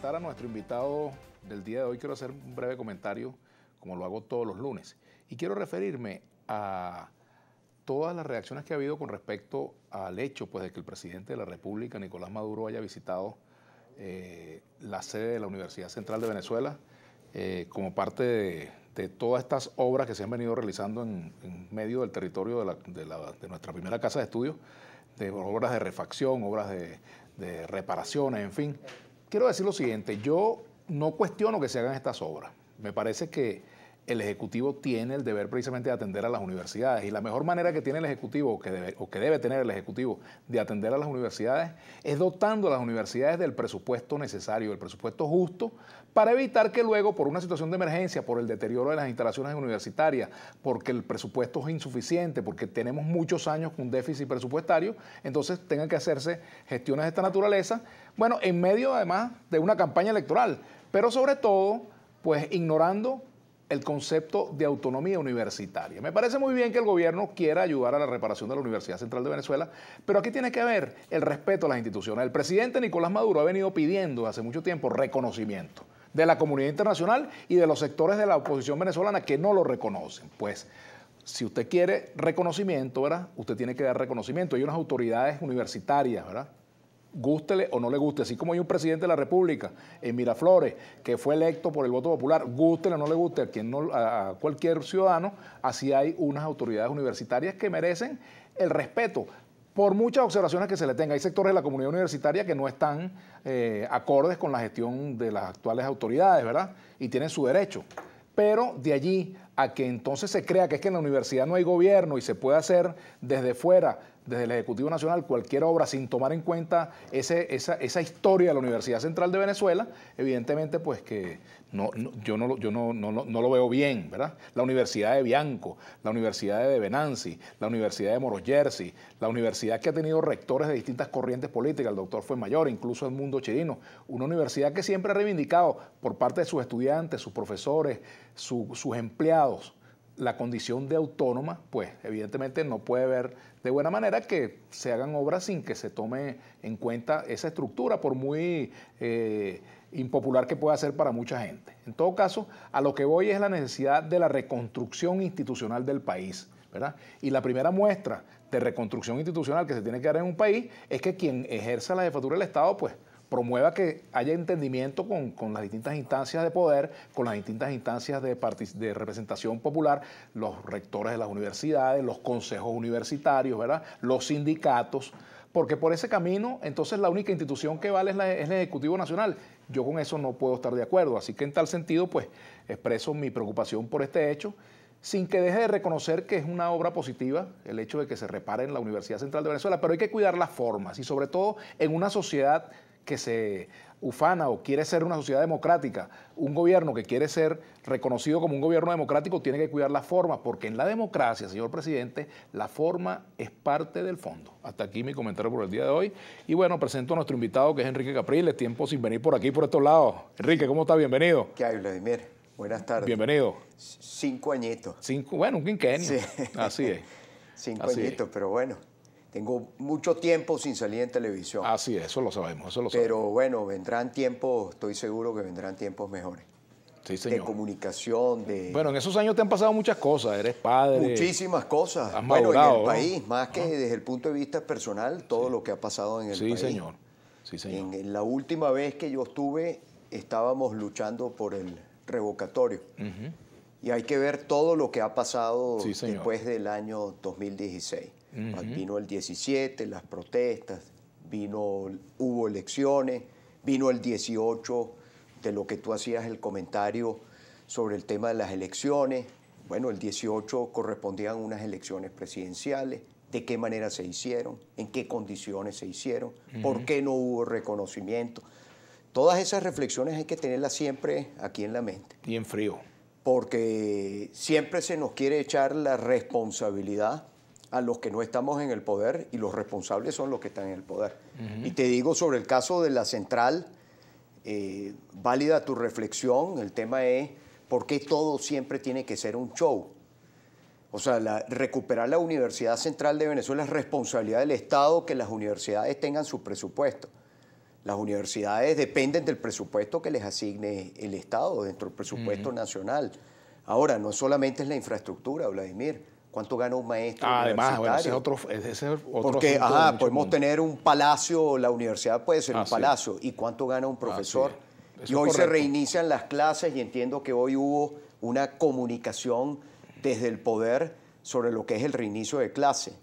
presentar a nuestro invitado del día de hoy, quiero hacer un breve comentario, como lo hago todos los lunes. Y quiero referirme a todas las reacciones que ha habido con respecto al hecho pues, de que el presidente de la República, Nicolás Maduro, haya visitado la sede de la Universidad Central de Venezuela como parte de todas estas obras que se han venido realizando en medio del territorio de nuestra primera casa de estudios, de obras de refacción, obras de reparaciones, en fin. Quiero decir lo siguiente, yo no cuestiono que se hagan estas obras. Me parece que el Ejecutivo tiene el deber precisamente de atender a las universidades y la mejor manera que tiene el Ejecutivo, o que debe tener el Ejecutivo de atender a las universidades es dotando a las universidades del presupuesto necesario, del presupuesto justo, para evitar que luego, por una situación de emergencia, por el deterioro de las instalaciones universitarias, porque el presupuesto es insuficiente, porque tenemos muchos años con déficit presupuestario, entonces tengan que hacerse gestiones de esta naturaleza, bueno, en medio además de una campaña electoral, pero sobre todo, pues ignorando el concepto de autonomía universitaria. Me parece muy bien que el gobierno quiera ayudar a la reparación de la Universidad Central de Venezuela, pero aquí tiene que haber el respeto a las instituciones. El presidente Nicolás Maduro ha venido pidiendo hace mucho tiempo reconocimiento de la comunidad internacional y de los sectores de la oposición venezolana que no lo reconocen. Pues, si usted quiere reconocimiento, ¿verdad? Usted tiene que dar reconocimiento. Hay unas autoridades universitarias, ¿verdad? Gústele o no le guste, así como hay un presidente de la República en Miraflores que fue electo por el voto popular, gústele o no le guste a cualquier ciudadano, así hay unas autoridades universitarias que merecen el respeto por muchas observaciones que se le tenga. Hay sectores de la comunidad universitaria que no están acordes con la gestión de las actuales autoridades, ¿verdad? Y tienen su derecho. Pero de allí a que entonces se crea que es que en la universidad no hay gobierno y se puede hacer desde fuera, desde el Ejecutivo Nacional, cualquier obra sin tomar en cuenta esa historia de la Universidad Central de Venezuela, evidentemente pues que yo no lo veo bien, ¿verdad? La Universidad de Bianco, la Universidad de Venanzi, la Universidad de Moros Jersey, la universidad que ha tenido rectores de distintas corrientes políticas, el doctor Fuenmayor, incluso Edmundo Chirino, una universidad que siempre ha reivindicado por parte de sus estudiantes, sus profesores, sus empleados, la condición de autónoma, pues evidentemente no puede ver de buena manera que se hagan obras sin que se tome en cuenta esa estructura, por muy impopular que pueda ser para mucha gente. En todo caso, a lo que voy es la necesidad de la reconstrucción institucional del país, ¿verdad? Y la primera muestra de reconstrucción institucional que se tiene que dar en un país es que quien ejerza la jefatura del Estado, pues, promueva que haya entendimiento con las distintas instancias de poder, con las distintas instancias de representación popular, los rectores de las universidades, los consejos universitarios, ¿verdad? Los sindicatos, porque por ese camino, entonces la única institución que vale es el Ejecutivo Nacional. Yo con eso no puedo estar de acuerdo, así que en tal sentido, pues, expreso mi preocupación por este hecho, sin que deje de reconocer que es una obra positiva el hecho de que se repare en la Universidad Central de Venezuela, pero hay que cuidar las formas y sobre todo en una sociedad que se ufana o quiere ser una sociedad democrática, un gobierno que quiere ser reconocido como un gobierno democrático tiene que cuidar las formas, porque en la democracia, señor presidente, la forma es parte del fondo. Hasta aquí mi comentario por el día de hoy. Y bueno, presento a nuestro invitado que es Enrique Capriles, tiempo sin venir por aquí, por estos lados. Enrique, ¿cómo está? Bienvenido. ¿Qué hay, Vladimir? Buenas tardes. Bienvenido. 5 añitos. Bueno, un quinquenio. Sí. Así es. 5 añitos, pero bueno. Tengo mucho tiempo sin salir en televisión. Así es, eso lo sabemos, Pero bueno, vendrán tiempos, estoy seguro que vendrán tiempos mejores. Sí, señor. De comunicación, de... Bueno, en esos años te han pasado muchas cosas, eres padre. Muchísimas cosas. Has bueno, madurado, en el ¿no? país, más que desde el punto de vista personal, todo lo que ha pasado en el país. Sí, señor. Sí, señor. En la última vez que yo estuve, estábamos luchando por el revocatorio. Y hay que ver todo lo que ha pasado después del año 2016. Vino el 17, las protestas, hubo elecciones, vino el 18, de lo que tú hacías el comentario sobre el tema de las elecciones. Bueno, el 18 correspondían unas elecciones presidenciales, de qué manera se hicieron, en qué condiciones se hicieron, por qué no hubo reconocimiento. Todas esas reflexiones hay que tenerlas siempre aquí en la mente. Y en frío. Porque siempre se nos quiere echar la responsabilidad a los que no estamos en el poder y los responsables son los que están en el poder. Y te digo sobre el caso de la central, válida tu reflexión, el tema es por qué todo siempre tiene que ser un show. O sea, recuperar la Universidad Central de Venezuela es responsabilidad del Estado que las universidades tengan su presupuesto. Las universidades dependen del presupuesto que les asigne el Estado dentro del presupuesto nacional. Ahora, no solamente es la infraestructura, Vladimir. ¿Cuánto gana un maestro además, universitario? Bueno, ese es otro Porque podemos tener un palacio, la universidad puede ser un palacio. ¿Y cuánto gana un profesor? Y hoy se reinician las clases y entiendo que hoy hubo una comunicación desde el poder sobre lo que es el reinicio de clase.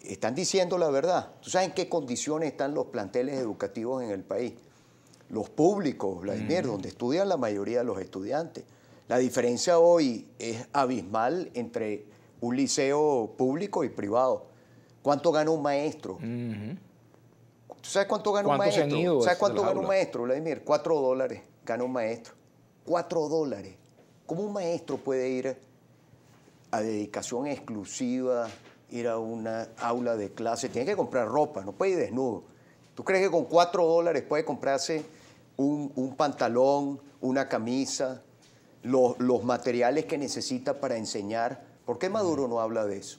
Están diciendo la verdad. ¿Tú sabes en qué condiciones están los planteles educativos en el país? Los públicos, Vladimir, donde estudian la mayoría de los estudiantes. La diferencia hoy es abismal entre un liceo público y privado. ¿Cuánto gana un maestro? ¿Tú sabes cuánto gana un maestro? ¿Sabes cuánto gana un maestro, Vladimir? $4 gana un maestro. $4. ¿Cómo un maestro puede ir a dedicación exclusiva, ir a una aula de clase? Tiene que comprar ropa, no puede ir desnudo. ¿Tú crees que con $4 puede comprarse un pantalón, una camisa, los materiales que necesita para enseñar? ¿Por qué Maduro no habla de eso?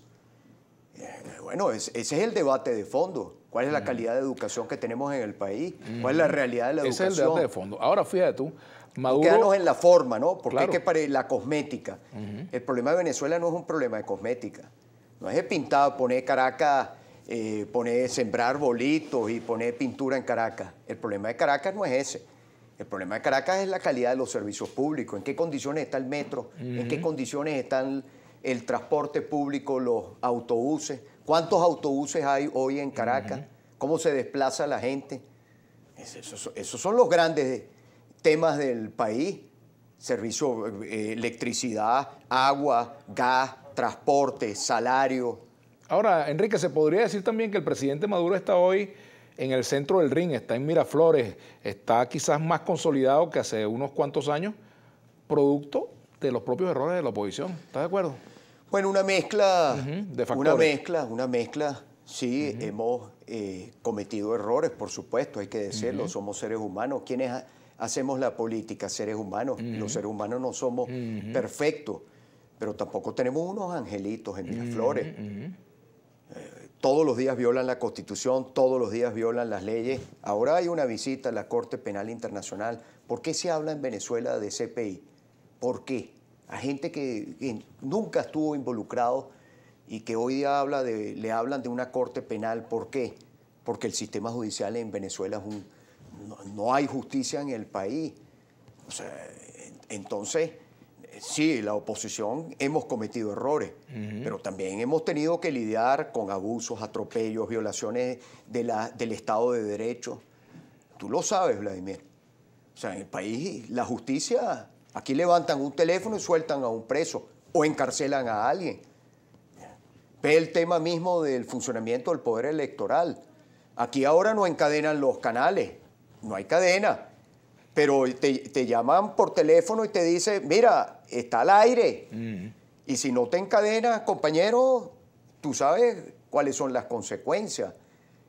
Bueno, ese es el debate de fondo. ¿Cuál es la calidad de educación que tenemos en el país? ¿Cuál es la realidad de la educación? Ese es el debate de fondo. Ahora, fíjate tú, Maduro... Quedarnos en la forma, ¿no? Porque es que la cosmética. El problema de Venezuela no es un problema de cosmética. No es de pintar, poner Caracas, sembrar bolitos y poner pintura en Caracas. El problema de Caracas no es ese. El problema de Caracas es la calidad de los servicios públicos. ¿En qué condiciones está el metro? ¿En qué condiciones están el transporte público, los autobuses? ¿Cuántos autobuses hay hoy en Caracas? ¿Cómo se desplaza la gente? Esos son los grandes temas del país. Servicio, electricidad, agua, gas, transporte, salario. Ahora, Enrique, se podría decir también que el presidente Maduro está hoy en el centro del ring, está en Miraflores, está quizás más consolidado que hace unos cuantos años, producto de los propios errores de la oposición. ¿Estás de acuerdo? Bueno, una mezcla, de factores. una mezcla, sí, hemos cometido errores, por supuesto, hay que decirlo, somos seres humanos. ¿Quiénes hacemos la política? Seres humanos. Los seres humanos no somos perfectos, pero tampoco tenemos unos angelitos en Miraflores. Todos los días violan la Constitución, todos los días violan las leyes. Ahora hay una visita a la Corte Penal Internacional. ¿Por qué se habla en Venezuela de CPI? ¿Por qué? A gente que nunca estuvo involucrado y que hoy día le hablan de una corte penal. ¿Por qué? Porque el sistema judicial en Venezuela no hay justicia en el país. O sea, entonces, sí, la oposición hemos cometido errores, pero también hemos tenido que lidiar con abusos, atropellos, violaciones del Estado de Derecho. Tú lo sabes, Vladimir. O sea, en el país la justicia... Aquí levantan un teléfono y sueltan a un preso o encarcelan a alguien. Ve el tema mismo del funcionamiento del poder electoral. Aquí ahora no encadenan los canales, no hay cadena, pero te llaman por teléfono y te dicen, mira, está al aire. Y si no te encadenas, compañero, tú sabes cuáles son las consecuencias.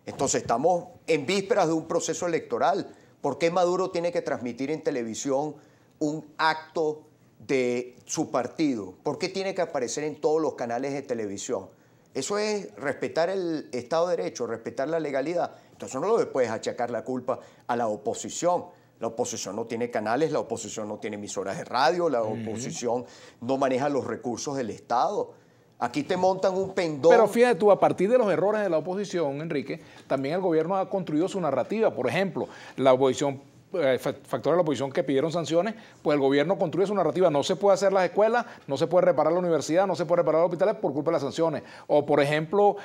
Entonces estamos en vísperas de un proceso electoral. ¿Por qué Maduro tiene que transmitir en televisión un acto de su partido? ¿Por qué tiene que aparecer en todos los canales de televisión? Eso es respetar el Estado de Derecho, respetar la legalidad. Entonces no le puedes achacar la culpa a la oposición. La oposición no tiene canales, la oposición no tiene emisoras de radio, la oposición no maneja los recursos del Estado. Aquí te montan un pendón. Pero fíjate tú, a partir de los errores de la oposición, Enrique, también el gobierno ha construido su narrativa. Por ejemplo, la oposición, factores de la oposición que pidieron sanciones, pues el gobierno construye su narrativa. No se puede hacer las escuelas, no se puede reparar la universidad, no se puede reparar los hospitales por culpa de las sanciones. O, por ejemplo,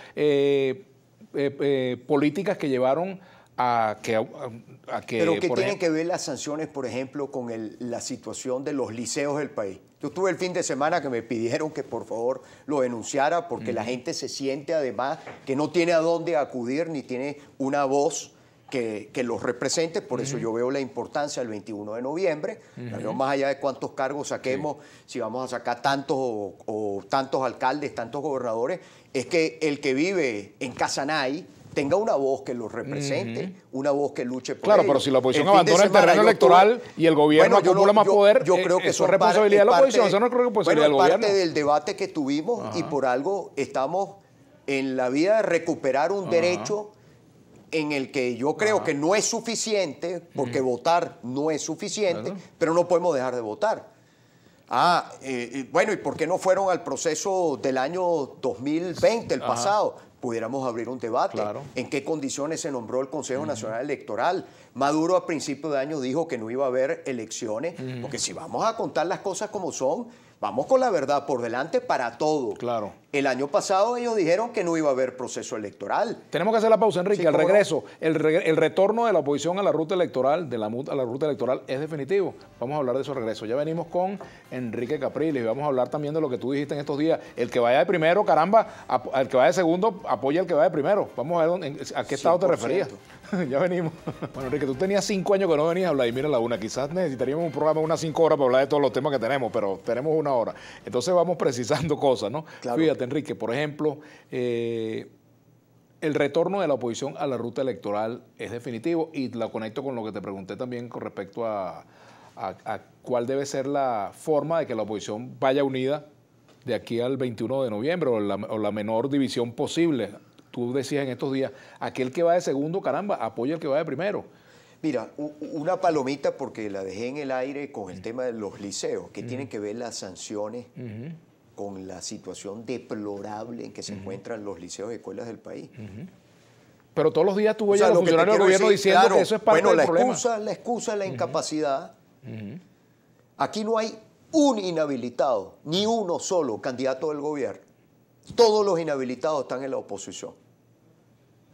políticas que llevaron a que... Pero ¿qué tienen que ver las sanciones, por ejemplo, con la situación de los liceos del país? Yo tuve el fin de semana que me pidieron que por favor lo denunciara porque la gente se siente además que no tiene a dónde acudir ni tiene una voz que los represente. Por eso yo veo la importancia del 21 de noviembre. Más allá de cuántos cargos saquemos, si vamos a sacar tantos o tantos alcaldes, tantos gobernadores, es que el que vive en Casanay tenga una voz que los represente, una voz que luche por ellos. Pero si la oposición abandona el terreno electoral y el gobierno acumula más poder, yo creo que eso es responsabilidad de la oposición, eso no creo que es responsabilidad del gobierno. Parte del debate que tuvimos y por algo estamos en la vía de recuperar un derecho en el que yo creo que no es suficiente, porque votar no es suficiente, pero no podemos dejar de votar. Bueno, ¿y por qué no fueron al proceso del año 2020, el pasado? Pudiéramos abrir un debate. ¿En qué condiciones se nombró el Consejo Nacional Electoral? Maduro a principios de año dijo que no iba a haber elecciones, porque si vamos a contar las cosas como son, vamos con la verdad por delante para todo. El año pasado ellos dijeron que no iba a haber proceso electoral. Tenemos que hacer la pausa, Enrique. Sí, al regreso, el retorno de la oposición a la ruta electoral, de la MUD a la ruta electoral, es definitivo. Vamos a hablar de eso al regreso. Ya venimos con Enrique Capriles y vamos a hablar también de lo que tú dijiste en estos días. El que vaya de primero, caramba, el que vaya de segundo, apoya al que vaya de primero. Vamos a ver a qué estado 100%. Te referías. Ya venimos. Bueno, Enrique, tú tenías 5 años que no venías a Vladimir a la una. Quizás necesitaríamos un programa de unas 5 horas para hablar de todos los temas que tenemos, pero tenemos 1 hora. Entonces vamos precisando cosas, ¿no? Fíjate, Enrique, por ejemplo, el retorno de la oposición a la ruta electoral es definitivo y la conecto con lo que te pregunté también con respecto a cuál debe ser la forma de que la oposición vaya unida de aquí al 21 de noviembre o la menor división posible. Tú decías en estos días, aquel que va de segundo, caramba, apoya al que va de primero. Mira, una palomita porque la dejé en el aire con el tema de los liceos, que tienen que ver las sanciones con la situación deplorable en que se encuentran los liceos y escuelas del país. Pero todos los días tú oyes a los funcionarios del gobierno diciendo que eso es parte del problema. La excusa es la incapacidad. Aquí no hay un inhabilitado, ni uno solo candidato del gobierno. Todos los inhabilitados están en la oposición.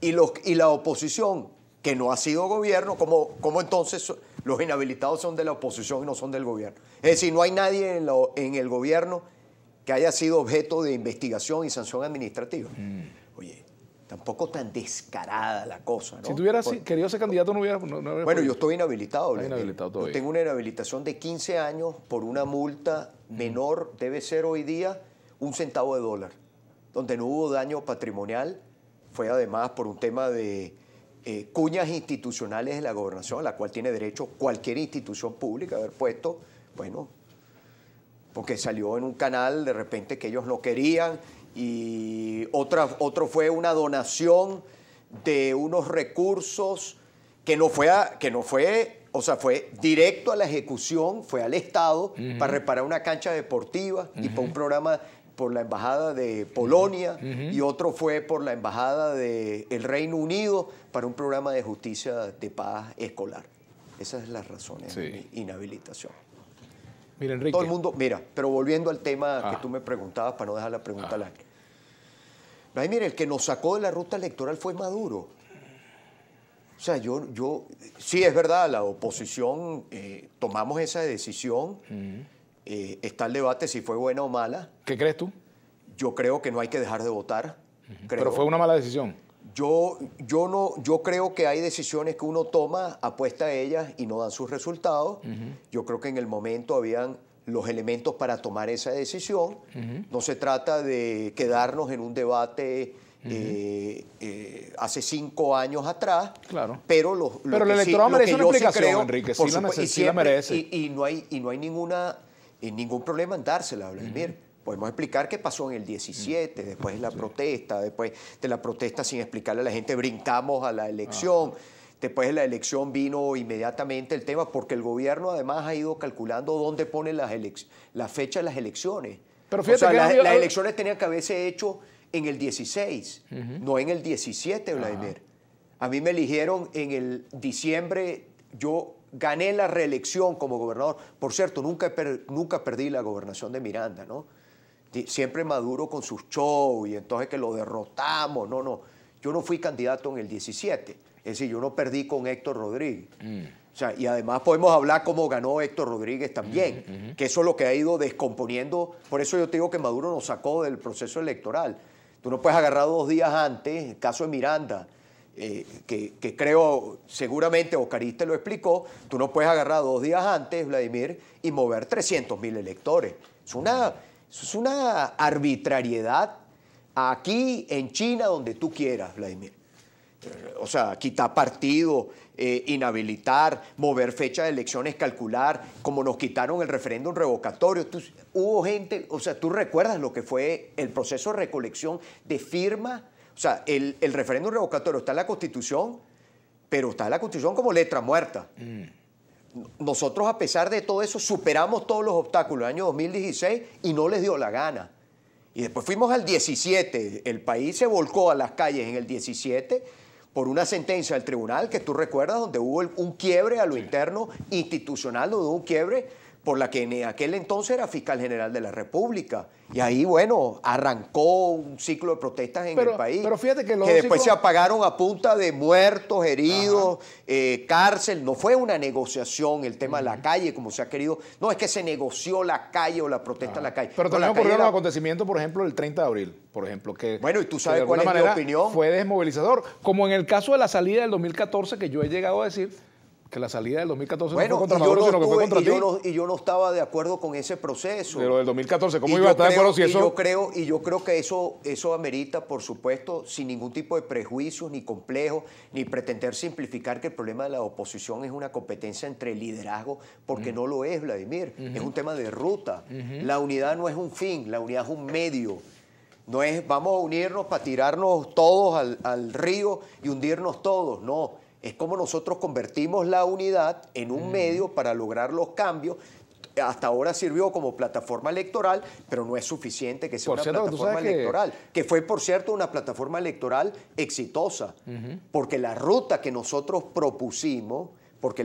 Y la oposición, que no ha sido gobierno, ¿cómo entonces los inhabilitados son de la oposición y no son del gobierno? Es decir, no hay nadie en el gobierno que haya sido objeto de investigación y sanción administrativa. Oye, tampoco tan descarada la cosa, ¿no? Si tú hubieras querido ser candidato, no hubiera bueno, yo estoy inhabilitado. Yo tengo una inhabilitación de 15 años por una multa menor, debe ser hoy día $1 centavo, donde no hubo daño patrimonial. Fue además por un tema de cuñas institucionales de la gobernación, a la cual tiene derecho cualquier institución pública a haber puesto, bueno, porque salió en un canal de repente que ellos no querían, y otro fue una donación de unos recursos que no fue, o sea, fue directo a la ejecución, fue al Estado para reparar una cancha deportiva y para un programa por la Embajada de Polonia, y otro fue por la Embajada del Reino Unido para un programa de justicia de paz escolar. Esas son las razones de mi inhabilitación. Mira, Enrique. Todo el mundo, mira, pero volviendo al tema que tú me preguntabas, para no dejar la pregunta al aire. Vladimir, el que nos sacó de la ruta electoral fue Maduro. O sea, sí es verdad, la oposición tomamos esa decisión. Está el debate si fue buena o mala. ¿Qué crees tú? Yo creo que no hay que dejar de votar. Pero fue una mala decisión. Yo creo que hay decisiones que uno toma, apuesta a ellas y no dan sus resultados. Yo creo que en el momento habían los elementos para tomar esa decisión. No se trata de quedarnos en un debate hace 5 años atrás. Claro. Pero el electorado merece una explicación, Enrique. Sí la merece. Y no hay ningún problema en dársela, Vladimir. Podemos explicar qué pasó en el 17, después de la protesta, después de la protesta sin explicarle a la gente, brincamos a la elección. Después de la elección vino inmediatamente el tema, porque el gobierno además ha ido calculando dónde pone la fecha de las elecciones. Pero fíjate, o sea, las elecciones tenían que haberse hecho en el 16, no en el 17, Vladimir. A mí me eligieron en el diciembre, yo gané la reelección como gobernador. Por cierto, nunca perdí la gobernación de Miranda, ¿no? Siempre Maduro con sus shows y entonces que lo derrotamos. No. Yo no fui candidato en el 17. Es decir, yo no perdí con Héctor Rodríguez. O sea, y además podemos hablar cómo ganó Héctor Rodríguez también, que eso es lo que ha ido descomponiendo. Por eso yo te digo que Maduro nos sacó del proceso electoral. Tú no puedes agarrar 2 días antes, el caso de Miranda, que creo seguramente Ocaris te lo explicó, tú no puedes agarrar 2 días antes, Vladimir, y mover 300.000 electores. Es una arbitrariedad aquí en China, donde tú quieras, Vladimir. O sea, quitar partido, inhabilitar, mover fecha de elecciones, calcular, como nos quitaron el referéndum revocatorio. Hubo gente, o sea, tú recuerdas lo que fue el proceso de recolección de firmas. O sea, el referéndum revocatorio está en la Constitución, pero está en la Constitución como letra muerta. Nosotros, a pesar de todo eso, superamos todos los obstáculos en el año 2016 y no les dio la gana. Y después fuimos al 17. El país se volcó a las calles en el 17 por una sentencia del tribunal que tú recuerdas, donde hubo un quiebre a lo interno institucional, donde hubo un quiebre por la que en aquel entonces era fiscal general de la República. Y ahí, bueno, arrancó un ciclo de protestas en el país. Pero fíjate que después se apagaron a punta de muertos, heridos, cárcel. No fue una negociación el tema de la calle, como se ha querido. No, es que se negoció la calle o la protesta en la calle. Pero también ocurrieron los acontecimientos, por ejemplo, el 30 de abril, por ejemplo. Que, bueno, y tú sabes cuál es mi opinión. Fue desmovilizador. Como en el caso de la salida del 2014, que yo he llegado a decir que la salida del 2014 no fue contra Maduro, sino que fue contra ti. Y yo no estaba de acuerdo con ese proceso. Pero del 2014, ¿cómo iba a estar de acuerdo si eso...? Yo creo que eso amerita, por supuesto, sin ningún tipo de prejuicios, ni complejos, ni pretender simplificar que el problema de la oposición es una competencia entre liderazgo, porque no lo es, Vladimir. Es un tema de ruta. La unidad no es un fin, la unidad es un medio. No es vamos a unirnos para tirarnos todos al río y hundirnos todos, no. Es como nosotros convertimos la unidad en un medio para lograr los cambios. Hasta ahora sirvió como plataforma electoral, pero no es suficiente que sea una plataforma electoral. Que fue, por cierto, una plataforma electoral exitosa. Porque la ruta que nosotros propusimos, porque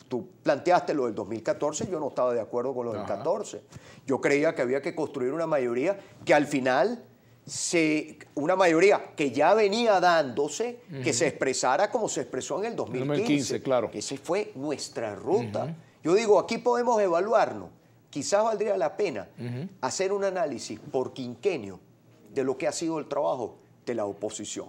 tú planteaste lo del 2014, yo no estaba de acuerdo con lo del 14. Yo creía que había que construir una mayoría que al final... una mayoría que ya venía dándose, que se expresara como se expresó en el 2015. Claro. Esa fue nuestra ruta. Yo digo, aquí podemos evaluarnos. Quizás valdría la pena hacer un análisis por quinquenio de lo que ha sido el trabajo de la oposición.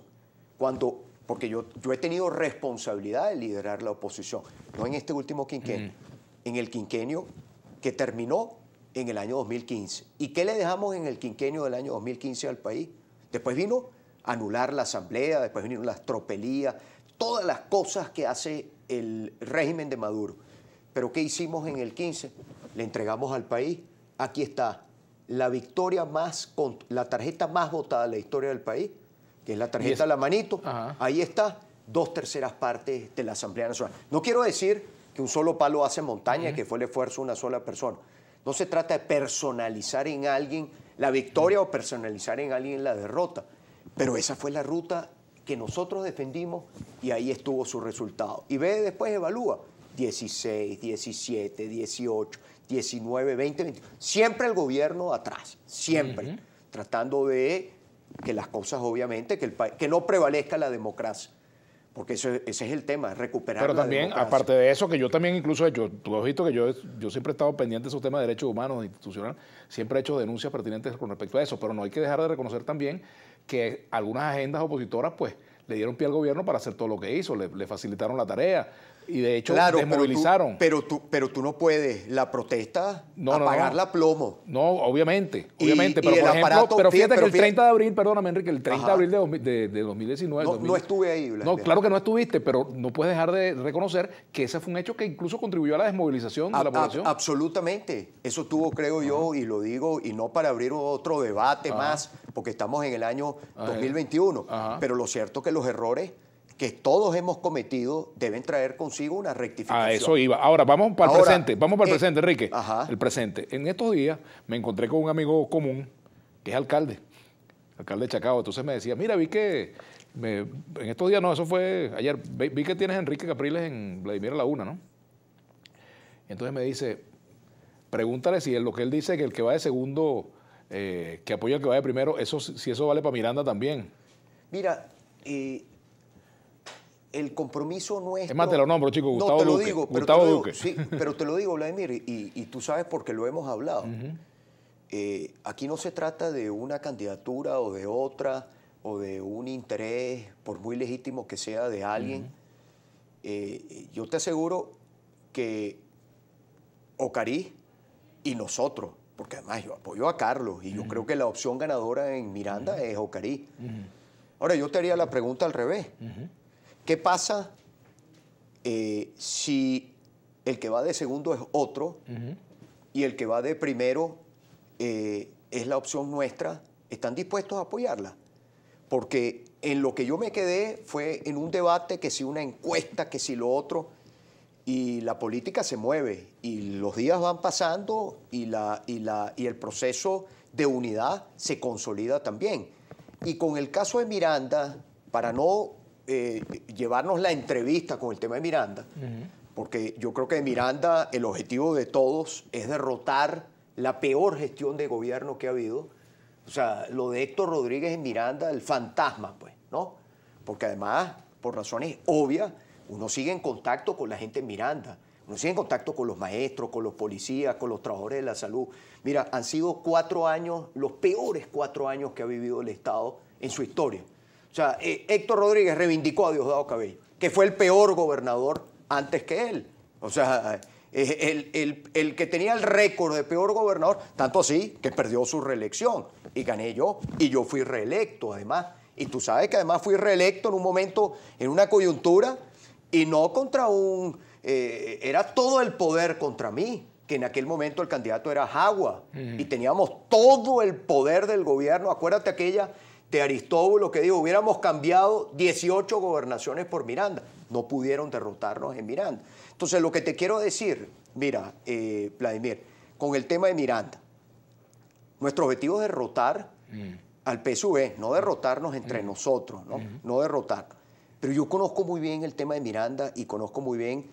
Porque yo he tenido responsabilidad de liderar la oposición, no en este último quinquenio, en el quinquenio que terminó en el año 2015. ¿Y qué le dejamos en el quinquenio del año 2015 al país? Después vino a anular la asamblea, después vinieron las tropelías, todas las cosas que hace el régimen de Maduro. ¿Pero qué hicimos en el 15? Le entregamos al país, aquí está, la tarjeta más votada de la historia del país, que es la tarjeta de la manito. Ahí está, 2/3 partes de la Asamblea Nacional. No quiero decir que un solo palo hace montaña, que fue el esfuerzo de una sola persona. No se trata de personalizar en alguien la victoria o personalizar en alguien la derrota. Pero esa fue la ruta que nosotros defendimos y ahí estuvo su resultado. Y después evalúa. 16, 17, 18, 19, 20, 20. Siempre el gobierno atrás. Siempre. Tratando de que las cosas, obviamente, que no prevalezca la democracia. Porque ese es el tema, recuperar Pero también, democracia. aparte de eso, que yo también incluso he hecho, tú has visto que yo siempre he estado pendiente de esos temas de derechos humanos, institucional, siempre he hecho denuncias pertinentes con respecto a eso, pero no hay que dejar de reconocer también que algunas agendas opositoras, pues, le dieron pie al gobierno para hacer todo lo que hizo, le facilitaron la tarea. Y de hecho desmovilizaron. Pero tú no puedes la protesta apagarla a plomo. No, obviamente. Pero por ejemplo, pero fíjate que el 30 de abril, perdóname Enrique, el 30 de abril de 2019. No estuve ahí, No, claro que no estuviste, pero no puedes dejar de reconocer que ese fue un hecho que incluso contribuyó a la desmovilización de la población. Absolutamente. Eso tuvo, creo yo, y lo digo, y no para abrir otro debate más, porque estamos en el año 2021. Pero lo cierto es que los errores que todos hemos cometido deben traer consigo una rectificación. A eso iba. Ahora, vamos para el presente. Vamos para el presente, Enrique. El presente. En estos días me encontré con un amigo común que es alcalde de Chacao. Entonces me decía, mira, vi que, en estos días, no, eso fue ayer, vi que tienes a Enrique Capriles en Vladimir a la Una, ¿no? Entonces me dice, pregúntale si lo que él dice, que el que va de segundo, que apoya al que va de primero, si eso vale para Miranda también. Mira, el compromiso nuestro... Es más, te lo nombro, chico, Gustavo Duque. No, te lo digo, Gustavo Duque. Sí, pero te lo digo, Vladimir, y tú sabes porque lo hemos hablado. Aquí no se trata de una candidatura o de otra, o de un interés, por muy legítimo que sea, de alguien. Yo te aseguro que Ocarí y nosotros, porque además yo apoyo a Carlos, y yo creo que la opción ganadora en Miranda es Ocarí. Ahora, yo te haría la pregunta al revés. ¿Qué pasa si el que va de segundo es otro y el que va de primero es la opción nuestra? ¿Están dispuestos a apoyarla? porque en lo que yo me quedé fue en un debate, que si una encuesta, que si lo otro, y la política se mueve, y los días van pasando, y el proceso de unidad se consolida también. Y con el caso de Miranda, para no llevarnos la entrevista con el tema de Miranda, porque yo creo que de Miranda el objetivo de todos es derrotar la peor gestión de gobierno que ha habido. O sea, lo de Héctor Rodríguez en Miranda, el fantasma, pues, ¿no? Porque además, por razones obvias, uno sigue en contacto con la gente en Miranda, uno sigue en contacto con los maestros, con los policías, con los trabajadores de la salud. Mira, han sido 4 años, los peores 4 años que ha vivido el Estado en su historia. O sea, Héctor Rodríguez reivindicó a Diosdado Cabello, que fue el peor gobernador antes que él. O sea, el que tenía el récord de peor gobernador, tanto así que perdió su reelección y gané yo, y yo fui reelecto además. Y tú sabes que además fui reelecto en un momento, en una coyuntura, y no contra era todo el poder contra mí, que en aquel momento el candidato era Jagua, y teníamos todo el poder del gobierno. Acuérdate aquella de Aristóbulo que dijo, hubiéramos cambiado 18 gobernaciones por Miranda. No pudieron derrotarnos en Miranda. Entonces, lo que te quiero decir, mira, Vladimir, con el tema de Miranda, nuestro objetivo es derrotar al PSV, no derrotarnos entre nosotros, ¿no? No derrotarnos. Pero yo conozco muy bien el tema de Miranda y conozco muy bien,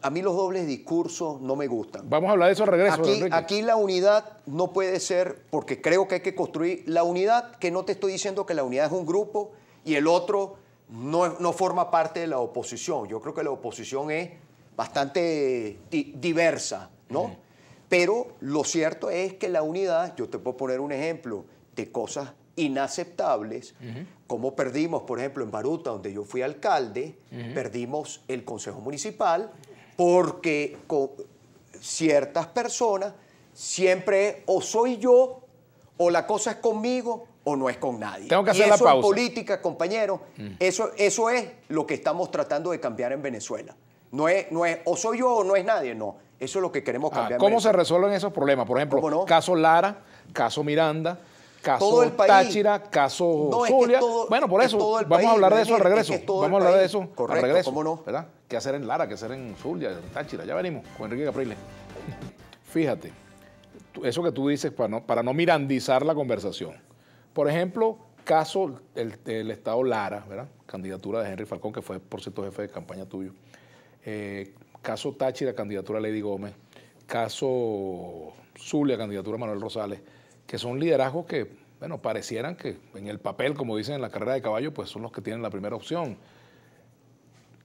a mí los dobles discursos no me gustan. Vamos a hablar de eso al regreso. Aquí la unidad no puede ser, porque creo que hay que construir la unidad, que no te estoy diciendo que la unidad es un grupo y el otro no forma parte de la oposición. Yo creo que la oposición es bastante diversa, ¿no? Pero lo cierto es que la unidad, yo te puedo poner un ejemplo de cosas inaceptables, como perdimos, por ejemplo, en Baruta, donde yo fui alcalde, perdimos el Consejo Municipal porque con ciertas personas siempre o soy yo, o la cosa es conmigo, o no es con nadie. Tengo que hacer la pausa. En política, compañero, eso es lo que estamos tratando de cambiar en Venezuela. No es o soy yo o no es nadie, no. Eso es lo que queremos cambiar. ¿Cómo se resuelven esos problemas? Por ejemplo, no? Caso Lara, caso Miranda, caso todo el país. Táchira, caso Zulia. Bueno, por eso, vamos a hablar de eso al regreso. Vamos a hablar de eso al regreso. ¿Cómo no? ¿Verdad? ¿Qué hacer en Lara? ¿Qué hacer en Zulia, en Táchira? Ya venimos con Enrique Capriles. Fíjate, eso que tú dices para no mirandizar la conversación. Por ejemplo, caso el Estado Lara, ¿verdad? Candidatura de Henry Falcón, que fue, por cierto, jefe de campaña tuyo. Caso Táchira, candidatura Lady Gómez. Caso Zulia, candidatura Manuel Rosales, que son liderazgos que, bueno, parecieran que en el papel, como dicen en la carrera de caballo, pues son los que tienen la primera opción.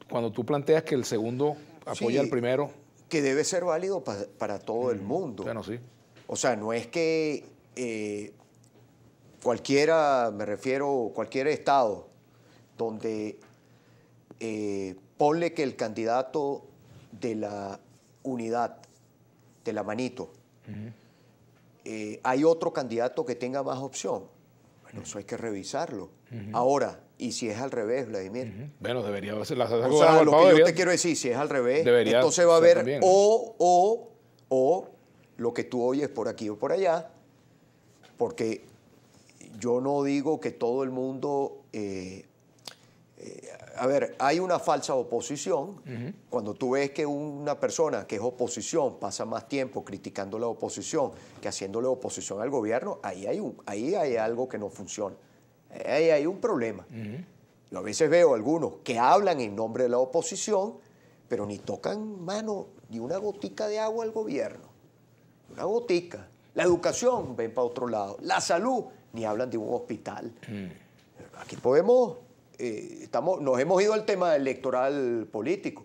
Cuando tú planteas que el segundo apoya al primero... Que debe ser válido para todo el mundo. Bueno, sí. O sea, no es que cualquiera, me refiero, cualquier estado donde ponle que el candidato de la unidad, de la manito, hay otro candidato que tenga más opción. Bueno, eso hay que revisarlo. Ahora, ¿y si es al revés, Vladimir? Bueno, debería ser la... O sea, lo que yo te quiero decir, si es al revés, entonces va a haber también, o lo que tú oyes por aquí o por allá, porque yo no digo que todo el mundo... a ver, hay una falsa oposición. Cuando tú ves que una persona que es oposición pasa más tiempo criticando la oposición que haciéndole oposición al gobierno, ahí hay algo que no funciona. Ahí hay un problema. Yo a veces veo algunos que hablan en nombre de la oposición, pero ni tocan mano, ni una gotica de agua al gobierno. Una gotica. La educación, ven para otro lado. La salud, ni hablan de un hospital. Aquí podemos... nos hemos ido al tema electoral político.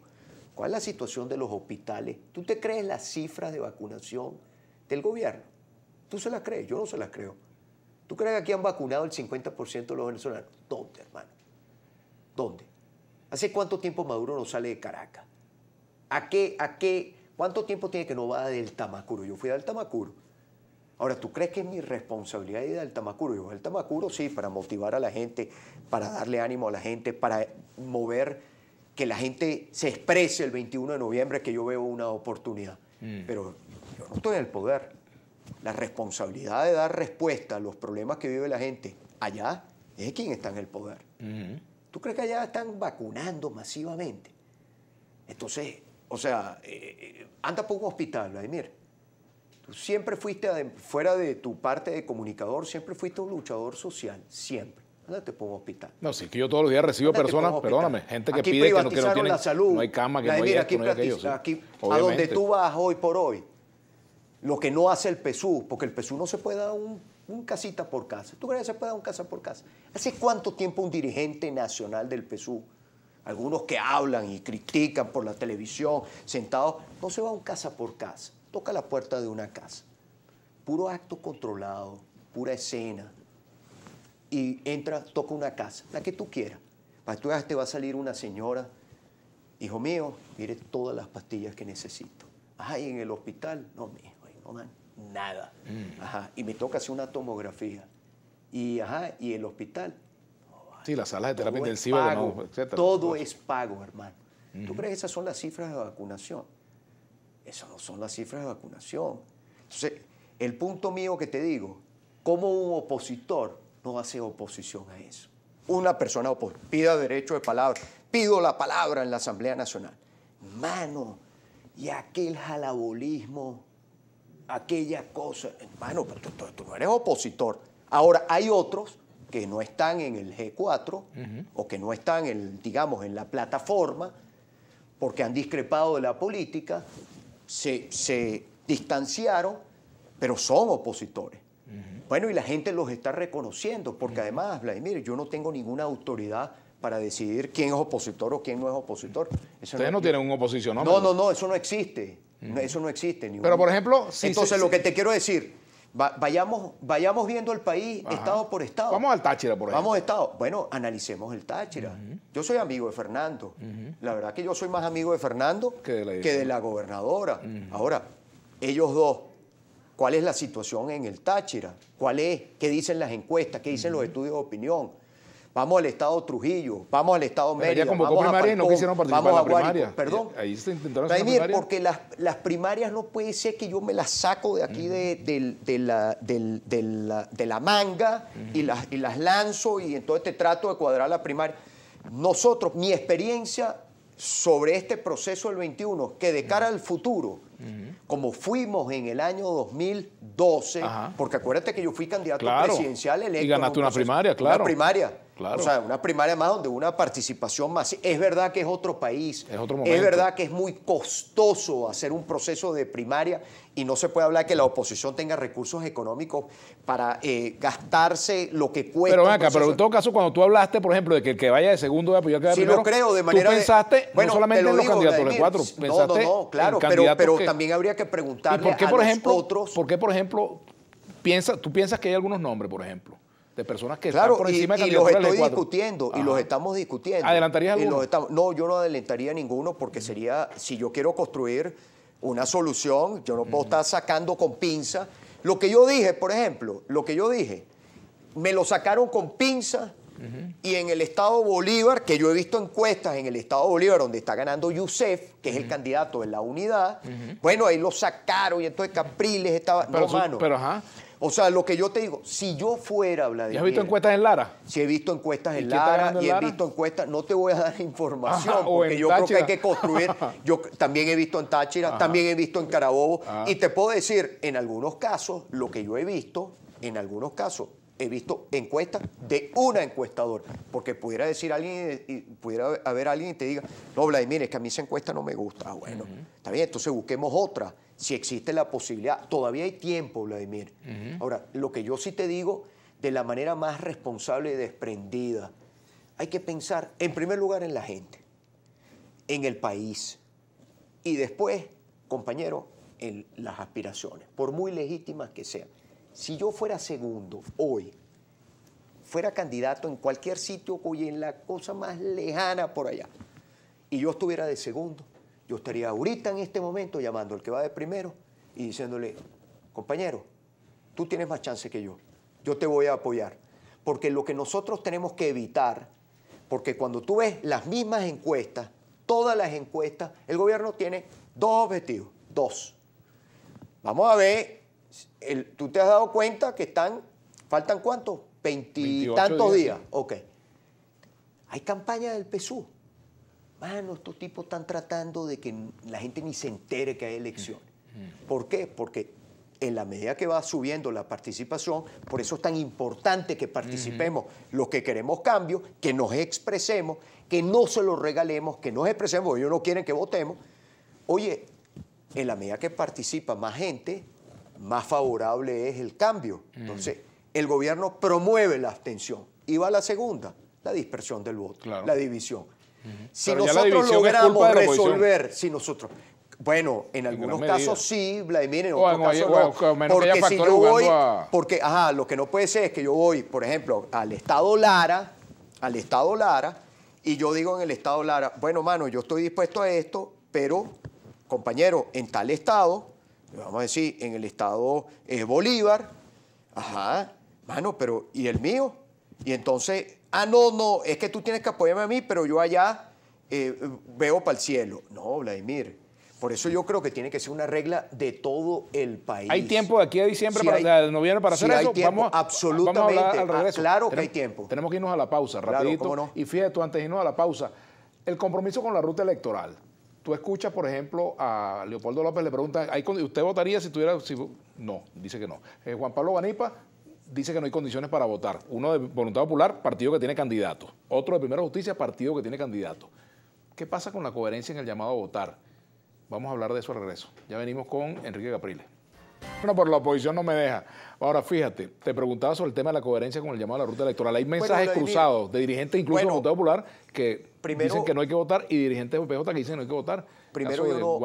¿Cuál es la situación de los hospitales? ¿Tú te crees las cifras de vacunación del gobierno? ¿Tú se las crees? Yo no se las creo. ¿Tú crees que aquí han vacunado el 50% de los venezolanos? ¿Dónde, hermano? ¿Dónde? ¿Hace cuánto tiempo Maduro no sale de Caracas? ¿Cuánto tiempo tiene que no va del Tamacuro? Yo fui al Tamacuro. Ahora, ¿tú crees que es mi responsabilidad ir al Tamacuro? Yo voy al Tamacuro, sí, para motivar a la gente, para darle ánimo a la gente, para mover que la gente se exprese el 21 de noviembre, que yo veo una oportunidad. Pero yo no estoy en el poder. La responsabilidad de dar respuesta a los problemas que vive la gente Allá es quien está en el poder. ¿Tú crees que allá están vacunando masivamente? Entonces, o sea, anda por un hospital, Vladimir. Tú siempre fuiste, fuera de tu parte de comunicador, siempre fuiste un luchador social, siempre. Ándate por un hospital. No, sí, que yo todos los días recibo personas, perdóname, gente que pide que no tienen, la salud. No hay cama, que no hay esto, no hay aquello. Aquí, a donde tú vas hoy por hoy, lo que no hace el PSUV, porque el PSUV no se puede dar un casita por casa. ¿Tú crees que se puede dar un casa por casa? ¿Hace cuánto tiempo un dirigente nacional del PSUV, algunos que hablan y critican por la televisión, sentados, no se va a un casa por casa? Toca la puerta de una casa. Puro acto controlado, pura escena. Y entra, toca una casa, la que tú quieras. Para que tú veas, te va a salir una señora, hijo mío, mire todas las pastillas que necesito. Ajá, y en el hospital, no, mijo, no dan nada. Ajá, y me toca hacer una tomografía. Y ajá, y el hospital. Sí, las salas de terapia intensiva, no, etcétera. Todo es pago, hermano. ¿Tú crees que esas son las cifras de vacunación? Esas no son las cifras de vacunación. Entonces, el punto mío que te digo, ¿cómo un opositor no hace oposición a eso? Una persona pida derecho de palabra, pido la palabra en la Asamblea Nacional. Mano, y aquel jalabolismo, aquella cosa, hermano, pero tú no eres opositor. Ahora, hay otros que no están en el G4 o que no están, digamos, en la plataforma porque han discrepado de la política, se distanciaron, pero son opositores. Bueno, y la gente los está reconociendo, porque además, Vladimir, yo no tengo ninguna autoridad para decidir quién es opositor o quién no es opositor. Ustedes no tienen un oposición, ¿no? No, eso no existe. Eso no existe. Pero, por ejemplo... Entonces, lo que te quiero decir, vayamos viendo el país estado por estado. Vamos al Táchira, por ejemplo. Vamos al estado. Bueno, analicemos el Táchira. Yo soy amigo de Fernando. La verdad que yo soy más amigo de Fernando que de la gobernadora. Ahora, ellos dos, ¿cuál es la situación en el Táchira? ¿Cuál es? ¿Qué dicen las encuestas? ¿Qué dicen los estudios de opinión? Vamos al estado Trujillo, vamos al estado Mérida, vamos a Palcón, y no quisieron participar en la primaria. Perdón. Ahí se intentaron hacer primaria. Porque las primarias no puede ser que yo me las saco de aquí de la manga y las lanzo y entonces te trato de cuadrar la primaria. Nosotros, mi experiencia sobre este proceso del 21, que de cara al futuro, como fuimos en el año 2012, porque acuérdate que yo fui candidato presidencial electo. Y ganaste una primaria, claro. Una primaria. Claro. O sea, una primaria más donde una participación más. Es verdad que es otro país. Es otro momento. Es verdad que es muy costoso hacer un proceso de primaria y no se puede hablar que la oposición tenga recursos económicos para gastarse lo que cuesta. Pero acá, pero en todo caso, cuando tú hablaste, por ejemplo, de que el que vaya de segundo va a apoyar que sí, primero, lo creo, de manera tú pensaste bueno, no solamente en los candidatos Vladimir, de cuatro, pensaste no, claro, pero también habría que preguntarle ¿y por qué, a por los ejemplo, otros. ¿por qué, por ejemplo, tú piensas que hay algunos nombres, por ejemplo, de personas que están por encima de candidatos? Y los estoy discutiendo, y los estamos discutiendo. ¿Adelantarías alguno? No, yo no adelantaría ninguno porque sería, si yo quiero construir una solución, yo no puedo estar sacando con pinza. Lo que yo dije, por ejemplo, me lo sacaron con pinza y en el estado Bolívar, que yo he visto encuestas en el estado Bolívar donde está ganando Yusef, que es el candidato de la unidad, bueno, ahí lo sacaron y entonces Capriles estaba... O sea, lo que yo te digo, si yo fuera, Vladimir... ¿Y has visto encuestas en Lara? Sí, he visto encuestas en Lara y he visto encuestas... No te voy a dar información porque yo creo que hay que construir... Yo también he visto en Táchira, también he visto en Carabobo y te puedo decir, en algunos casos, lo que yo he visto, en algunos casos, he visto encuestas de una encuestadora, porque pudiera decir alguien, y pudiera haber alguien y te diga, no, Vladimir, es que a mí esa encuesta no me gusta. Ah, bueno, está bien, entonces busquemos otra. Si existe la posibilidad, todavía hay tiempo, Vladimir. Ahora, lo que yo sí te digo, de la manera más responsable y desprendida, hay que pensar, en primer lugar, en la gente, en el país, y después, compañero, en las aspiraciones, por muy legítimas que sean. Si yo fuera segundo hoy, fuera candidato en cualquier sitio, hoy en la cosa más lejana por allá, y yo estuviera de segundo, yo estaría ahorita en este momento llamando al que va de primero y diciéndole, compañero, tú tienes más chance que yo te voy a apoyar. Porque lo que nosotros tenemos que evitar, porque cuando tú ves las mismas encuestas, todas las encuestas, el gobierno tiene dos objetivos, dos. Vamos a ver, tú te has dado cuenta que faltan ¿cuánto? veintitantos días. Ok. Hay campaña del PSUV. Mano, estos tipos están tratando de que la gente ni se entere que hay elecciones. ¿Por qué? Porque en la medida que va subiendo la participación, por eso es tan importante que participemos los que queremos cambio, que nos expresemos, que no se lo regalemos, que nos expresemos, porque ellos no quieren que votemos. Oye, en la medida que participa más gente, más favorable es el cambio. Entonces, el gobierno promueve la abstención. Y va la segunda, la dispersión del voto, la división. Si pero nosotros logramos resolver, si nosotros... Bueno, en algunos casos sí, Vladimir, en otros casos no. Porque si yo voy... Porque, lo que no puede ser es que yo voy, por ejemplo, al Estado Lara, y yo digo en el Estado Lara, bueno, mano, yo estoy dispuesto a esto, pero, compañero, en tal estado, vamos a decir, en el Estado Bolívar, mano, pero, ¿y el mío? Y entonces, no, es que tú tienes que apoyarme a mí, pero yo allá veo para el cielo. No, Vladimir, por eso yo creo que tiene que ser una regla de todo el país. ¿Hay tiempo de aquí a diciembre, de noviembre para hacer eso? Hay tiempo, absolutamente. Vamos a hablar al regreso. Claro que hay tiempo. Tenemos que irnos a la pausa, rapidito. Claro, ¿cómo no? Y fíjate tú, antes de irnos a la pausa, el compromiso con la ruta electoral. Tú escuchas, por ejemplo, a Leopoldo López, le preguntan, ¿usted votaría si tuviera...? No, dice que no. Juan Pablo Guanipa dice que no hay condiciones para votar. Uno de Voluntad Popular, partido que tiene candidato. Otro de Primera Justicia, partido que tiene candidato. ¿Qué pasa con la coherencia en el llamado a votar? Vamos a hablar de eso al regreso. Ya venimos con Enrique Capriles. Bueno, por la oposición no me deja. Ahora, fíjate, te preguntaba sobre el tema de la coherencia con el llamado a la ruta electoral. Hay mensajes cruzados de dirigentes, incluso de Voluntad Popular, que dicen que no hay que votar, y dirigentes de PJ que dicen que no hay que votar. Primero, yo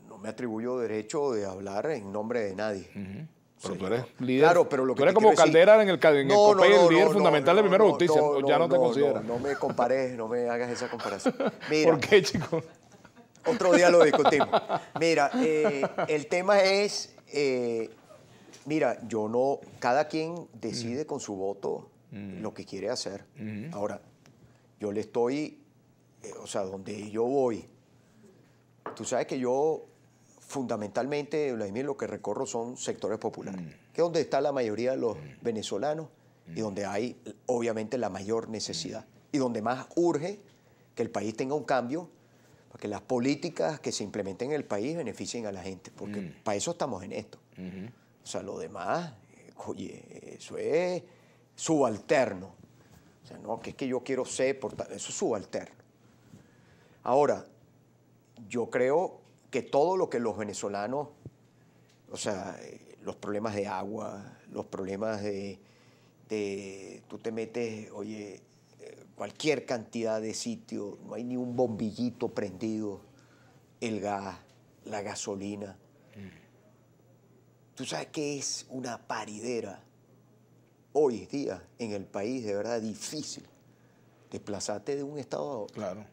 no me atribuyo derecho de hablar en nombre de nadie. Pero tú eres líder. Claro, pero lo que tú eres como Caldera en el COPEI, el líder fundamental de Primera Justicia. Ya no te consideras. No me compares, no me hagas esa comparación. Mira, ¿por qué, chicos? Otro día lo discutimos. Mira, el tema es, mira, cada quien decide con su voto lo que quiere hacer. Ahora, yo le estoy, donde yo voy, tú sabes que yo fundamentalmente, Vladimir, lo que recorro son sectores populares, que es donde está la mayoría de los venezolanos y donde hay, obviamente, la mayor necesidad y donde más urge que el país tenga un cambio, para que las políticas que se implementen en el país beneficien a la gente, porque para eso estamos en esto. O sea, lo demás, oye, eso es subalterno. O sea, no, que es que yo quiero ser, eso es subalterno. Ahora, yo creo que todo lo que los venezolanos, los problemas de agua, los problemas tú te metes, oye, cualquier cantidad de sitios, no hay ni un bombillito prendido, el gas, la gasolina. Tú sabes que es una paridera hoy día en el país, de verdad difícil desplazarte de un estado a otro. Claro.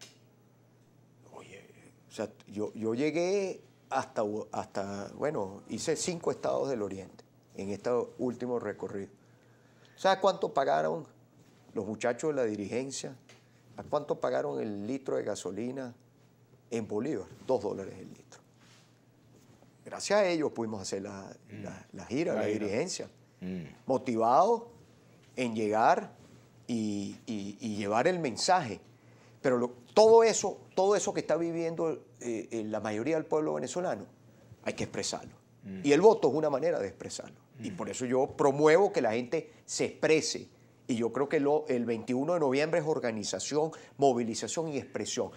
Yo llegué hasta, hice 5 estados del Oriente en este último recorrido. ¿Sabes cuánto pagaron los muchachos de la dirigencia? ¿A cuánto pagaron el litro de gasolina en Bolívar? $2 el litro. Gracias a ellos pudimos hacer la gira, la dirigencia. Motivados en llegar y llevar el mensaje. Pero todo eso que está viviendo la mayoría del pueblo venezolano, hay que expresarlo. Y el voto es una manera de expresarlo. Y por eso yo promuevo que la gente se exprese. Y yo creo que el 21 de noviembre es organización, movilización y expresión.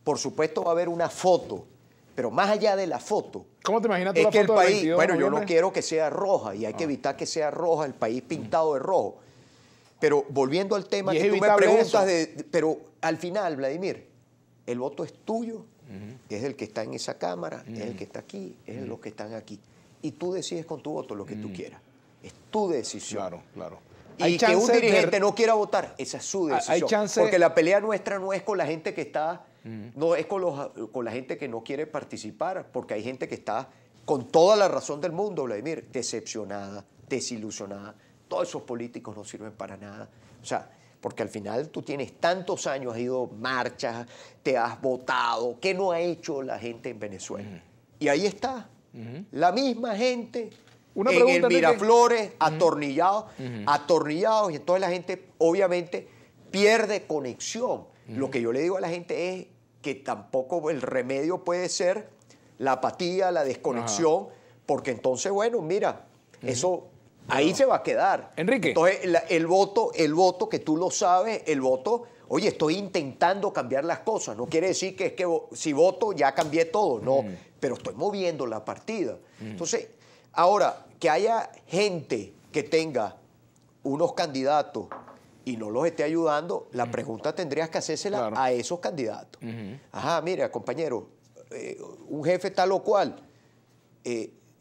Por supuesto va a haber una foto, pero más allá de la foto... ¿Cómo te imaginas tú la foto el país, del 22 de noviembre? Yo no quiero que sea roja y hay que evitar que sea roja, el país pintado de rojo. Pero volviendo al tema que tú me preguntas, pero al final, Vladimir, el voto es tuyo, es el que está en esa cámara, es el que está aquí, es los que están aquí. Y tú decides con tu voto lo que tú quieras. Es tu decisión. Claro, claro. Y que un dirigente no quiera votar, esa es su decisión. Porque la pelea nuestra no es con la gente que está, no es con la gente que no quiere participar, porque hay gente que está, con toda la razón del mundo, Vladimir, decepcionada, desilusionada. Todos esos políticos no sirven para nada. O sea, porque al final tú tienes tantos años, has ido marchas, te has votado. ¿Qué no ha hecho la gente en Venezuela? Y ahí está, la misma gente en el Miraflores, atornillados, y entonces la gente obviamente pierde conexión. Lo que yo le digo a la gente es que tampoco el remedio puede ser la apatía, la desconexión, porque entonces, bueno, mira, eso ahí se va a quedar. Enrique. Entonces, el voto, que tú lo sabes, el voto, oye, estoy intentando cambiar las cosas. No quiere decir que es que si voto ya cambié todo, no, pero estoy moviendo la partida. Entonces, ahora, que haya gente que tenga unos candidatos y no los esté ayudando, la pregunta tendrías que hacérsela a esos candidatos. Ajá, mira, compañero, un jefe tal o cual,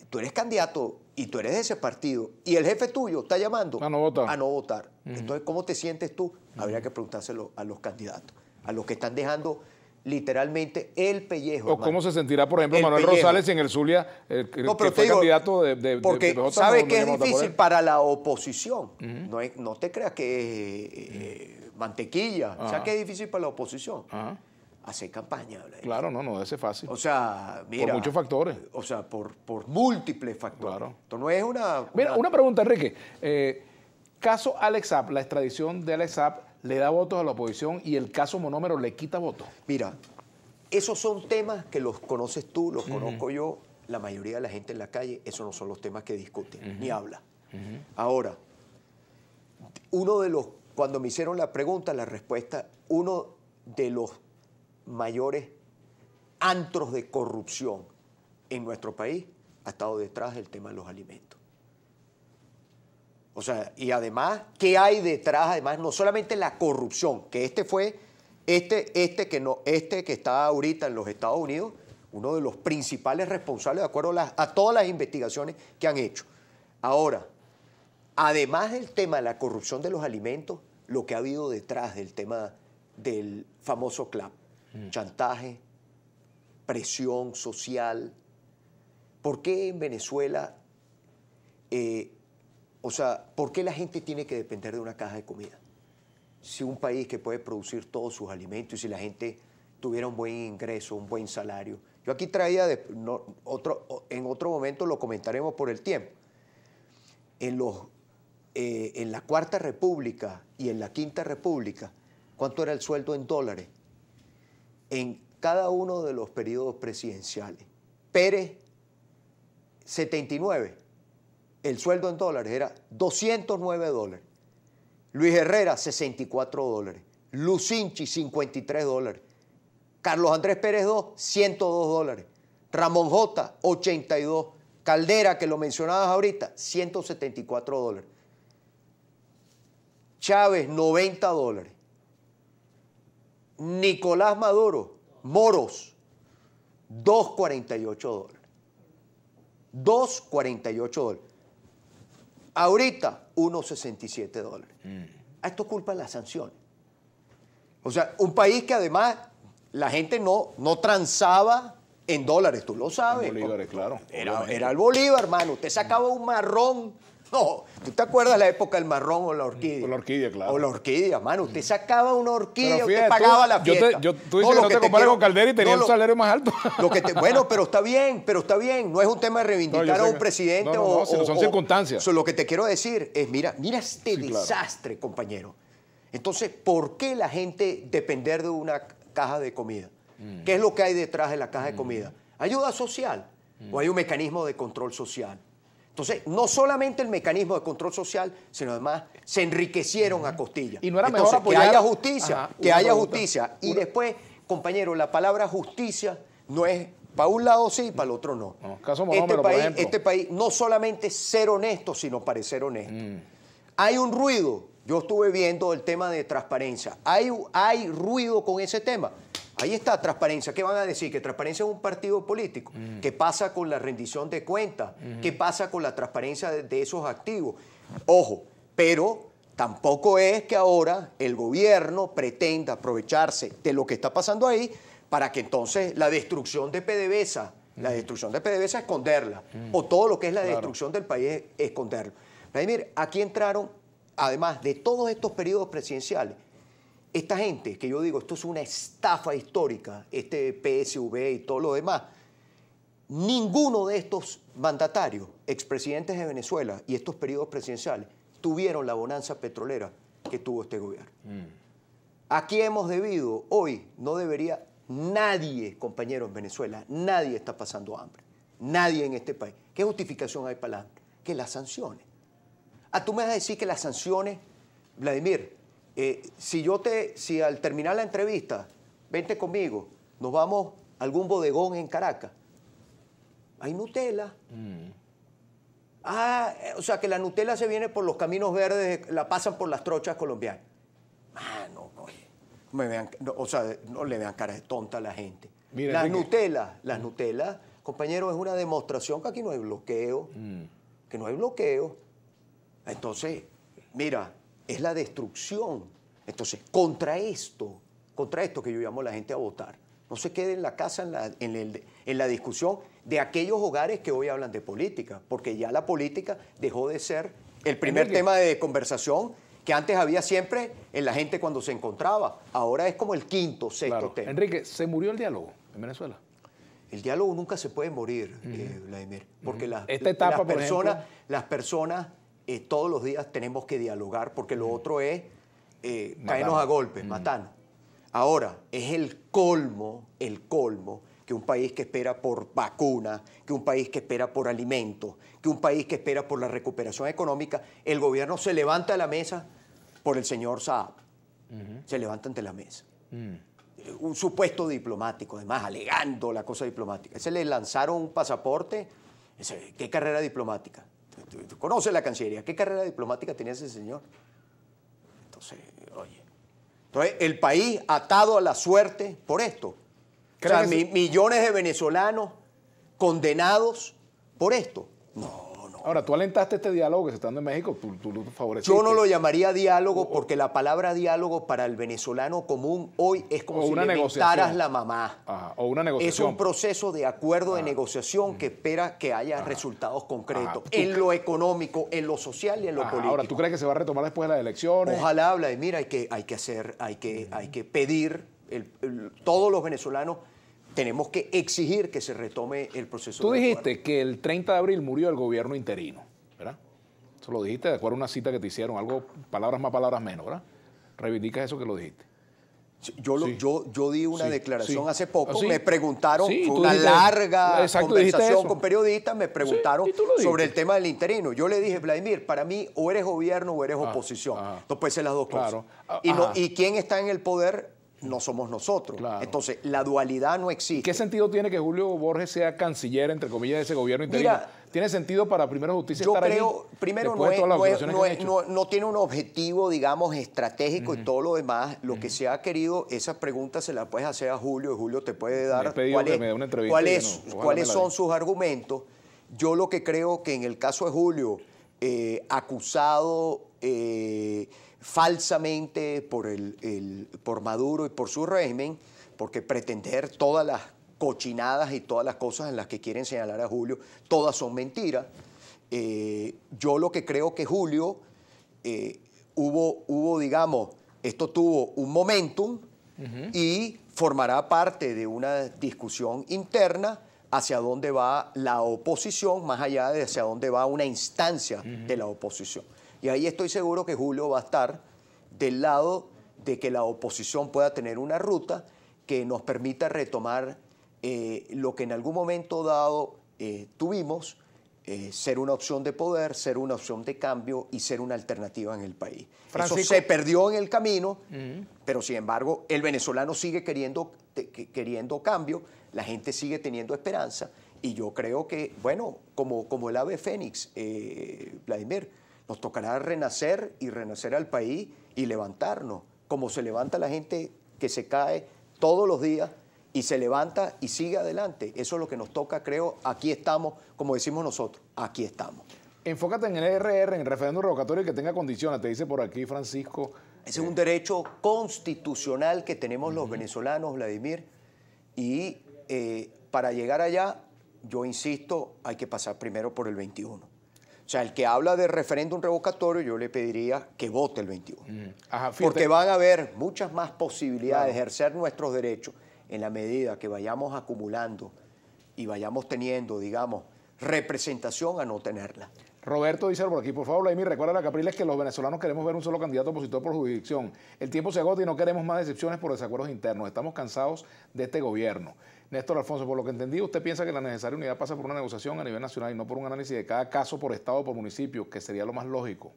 tú eres candidato y tú eres de ese partido y el jefe tuyo está llamando a no votar. A no votar. Entonces, ¿cómo te sientes tú? Habría que preguntárselo a los candidatos, a los que están dejando literalmente el pellejo. O cómo se sentirá, por ejemplo, Manuel Rosales en el Zulia, que fue candidato de porque ¿sabes qué es difícil para la oposición? No te creas que es mantequilla. O sea, que es difícil para la oposición. Hacer campaña. Claro, no debe ser fácil. O sea, mira. Por muchos factores. O sea, por múltiples factores. Claro. Esto no es Mira, una pregunta, Enrique. Caso Alex Saab, la extradición de Alex Saab le da votos a la oposición y el caso Monómero le quita votos. Mira, esos son temas que los conoces tú, los conozco yo, la mayoría de la gente en la calle, esos no son los temas que discuten, ni habla. Ahora, cuando me hicieron la pregunta, la respuesta, uno de los mayores antros de corrupción en nuestro país ha estado detrás del tema de los alimentos. O sea, y además, ¿qué hay detrás? Además, no solamente la corrupción, que que está ahorita en los Estados Unidos, uno de los principales responsables de acuerdo a todas las investigaciones que han hecho. Ahora, además del tema de la corrupción de los alimentos, lo que ha habido detrás del tema del famoso CLAP, chantaje, presión social. ¿Por qué en Venezuela, por qué la gente tiene que depender de una caja de comida? Si un país que puede producir todos sus alimentos y si la gente tuviera un buen ingreso, un buen salario. Yo aquí traía, en otro momento lo comentaremos por el tiempo, en la Cuarta República y en la Quinta República, ¿cuánto era el sueldo en dólares? En cada uno de los periodos presidenciales. Pérez, 79, el sueldo en dólares era $209. Luis Herrera, $64. Lucinchi, $53. Carlos Andrés Pérez II, $102. Ramón J, $82. Caldera, que lo mencionabas ahorita, $174. Chávez, $90. Nicolás Maduro, Moros, $248. $248. Ahorita, $1.67. A esto culpa las sanciones. O sea, un país que además la gente no transaba en dólares, tú lo sabes. En bolívares, claro. Era el bolívar, hermano. Usted sacaba un marrón. No, ¿tú te acuerdas la época del marrón o la orquídea? O la orquídea, claro. O la orquídea, mano. Usted sacaba una orquídea, usted pagaba la fiesta. Tú dices que no te compares con Caldera y tenía un salario más alto. Bueno, pero está bien. No es un tema de reivindicar a un presidente no, son circunstancias. Lo que te quiero decir es, mira este desastre, compañero. Entonces, ¿por qué la gente depender de una caja de comida? ¿Qué es lo que hay detrás de la caja de comida? ¿Ayuda social? ¿O hay un mecanismo de control social? Entonces, no solamente el mecanismo de control social, sino además se enriquecieron a costilla. Y no era mejor apoyar... que haya justicia, que haya justicia. Y después, compañero, la palabra justicia no es para un lado sí, para el otro no. Caso Monómero, por ejemplo. Este país no solamente es ser honesto, sino parecer honesto. Hay un ruido. Yo estuve viendo el tema de transparencia. Hay ruido con ese tema. Ahí está transparencia. ¿Qué van a decir? Que transparencia es un partido político. ¿Qué pasa con la rendición de cuentas? ¿Qué pasa con la transparencia de esos activos? Ojo, pero tampoco es que ahora el gobierno pretenda aprovecharse de lo que está pasando ahí para que entonces la destrucción de PDVSA, esconderla. O todo lo que es la destrucción del país, esconderlo. Vladimir, aquí entraron, además de todos estos periodos presidenciales, esta gente, que yo digo, esto es una estafa histórica, este PSV y todo lo demás, ninguno de estos mandatarios, expresidentes de Venezuela y estos periodos presidenciales, tuvieron la bonanza petrolera que tuvo este gobierno. Aquí hemos debido, hoy no debería nadie, compañero, en Venezuela, nadie está pasando hambre, nadie en este país. ¿Qué justificación hay para el hambre? Que las sanciones. Tú me vas a decir que las sanciones, Vladimir, si al terminar la entrevista, vente conmigo, nos vamos a algún bodegón en Caracas, hay Nutella. O sea que la Nutella se viene por los caminos verdes, la pasan por las trochas colombianas. No le vean cara de tonta a la gente. Mira, las Nutella, compañero, es una demostración que aquí no hay bloqueo, que no hay bloqueo. Entonces, mira, es la destrucción. Entonces, contra esto que yo llamo a la gente a votar. No se quede en la casa en la discusión de aquellos hogares que hoy hablan de política, porque ya la política dejó de ser el primer tema de conversación que antes había siempre en la gente cuando se encontraba. Ahora es como el quinto, sexto tema. Enrique, ¿se murió el diálogo en Venezuela? El diálogo nunca se puede morir, Vladimir, porque las personas todos los días tenemos que dialogar, porque lo otro es caernos a golpes, matarnos. Ahora, es el colmo que un país que espera por vacunas, que un país que espera por alimentos, que un país que espera por la recuperación económica, el gobierno se levanta de la mesa por el señor Saab. Se levanta ante la mesa. Un supuesto diplomático, además, alegando la cosa diplomática. Se le lanzaron un pasaporte. ¿Qué carrera diplomática? ¿Tú conoces la Cancillería? ¿Qué carrera diplomática tenía ese señor? Entonces, el país atado a la suerte por esto. O sea, millones de venezolanos condenados por esto. No. Ahora, tú alentaste este diálogo que se está dando en México, tú lo favoreciste. Yo no lo llamaría diálogo porque la palabra diálogo para el venezolano común hoy es como si le mentaras la mamá. O una negociación. Es un proceso de acuerdo de negociación que espera que haya resultados concretos en lo económico, en lo social y en lo político. Ahora, ¿tú crees que se va a retomar después de las elecciones? Ojalá, Vladimir, hay que pedir, todos los venezolanos tenemos que exigir que se retome el proceso. Tú dijiste que el 30 de abril murió el gobierno interino, ¿verdad? Eso lo dijiste de acuerdo a una cita que te hicieron, algo, palabras más, palabras menos, ¿verdad? Reivindicas eso que lo dijiste. Yo di una declaración hace poco, me preguntaron, fue una larga conversación con periodistas, me preguntaron sobre el tema del interino. Yo le dije, Vladimir, para mí o eres gobierno o eres oposición. No puede ser las dos cosas. Y quién está en el poder no somos nosotros. Entonces, la dualidad no existe. ¿Qué sentido tiene que Julio Borges sea canciller, entre comillas, de ese gobierno interino? Mira, ¿tiene sentido para Primero Justicia estar allí? Yo creo, primero, no tiene un objetivo, digamos, estratégico y todo lo demás. Lo que se ha querido, esa pregunta se la puedes hacer a Julio, y Julio te puede dar cuáles son sus argumentos. Yo lo que creo que en el caso de Julio, acusado falsamente por Maduro y por su régimen, porque pretender todas las cochinadas y todas las cosas en las que quieren señalar a Julio, todas son mentiras. Yo lo que creo que Julio digamos, esto tuvo un momentum y formará parte de una discusión interna hacia dónde va la oposición, más allá de hacia dónde va una instancia de la oposición. Y ahí estoy seguro que Julio va a estar del lado de que la oposición pueda tener una ruta que nos permita retomar lo que en algún momento dado tuvimos, ser una opción de poder, ser una opción de cambio y ser una alternativa en el país. Francisco, eso se perdió en el camino, pero sin embargo el venezolano sigue queriendo cambio, la gente sigue teniendo esperanza y yo creo que, bueno, como el ave fénix, Vladimir, nos tocará renacer y renacer al país y levantarnos, como se levanta la gente que se cae todos los días y se levanta y sigue adelante. Eso es lo que nos toca, creo. Aquí estamos, como decimos nosotros, aquí estamos. Enfócate en el RR, en el referéndum revocatorio que tenga condiciones, te dice por aquí Francisco. Ese es un derecho constitucional que tenemos los venezolanos, Vladimir, y para llegar allá, yo insisto, hay que pasar primero por el 21. O sea, el que habla de referéndum revocatorio, yo le pediría que vote el 21. Porque van a haber muchas más posibilidades de ejercer nuestros derechos en la medida que vayamos acumulando y vayamos teniendo, digamos, representación a no tenerla. Roberto dice por aquí, por favor, Vladimir, recuerda a Capriles que los venezolanos queremos ver un solo candidato opositor por jurisdicción. El tiempo se agota y no queremos más decepciones por desacuerdos internos. Estamos cansados de este gobierno. Néstor Alfonso, por lo que entendí, usted piensa que la necesaria unidad pasa por una negociación a nivel nacional y no por un análisis de cada caso por estado o por municipio, que sería lo más lógico.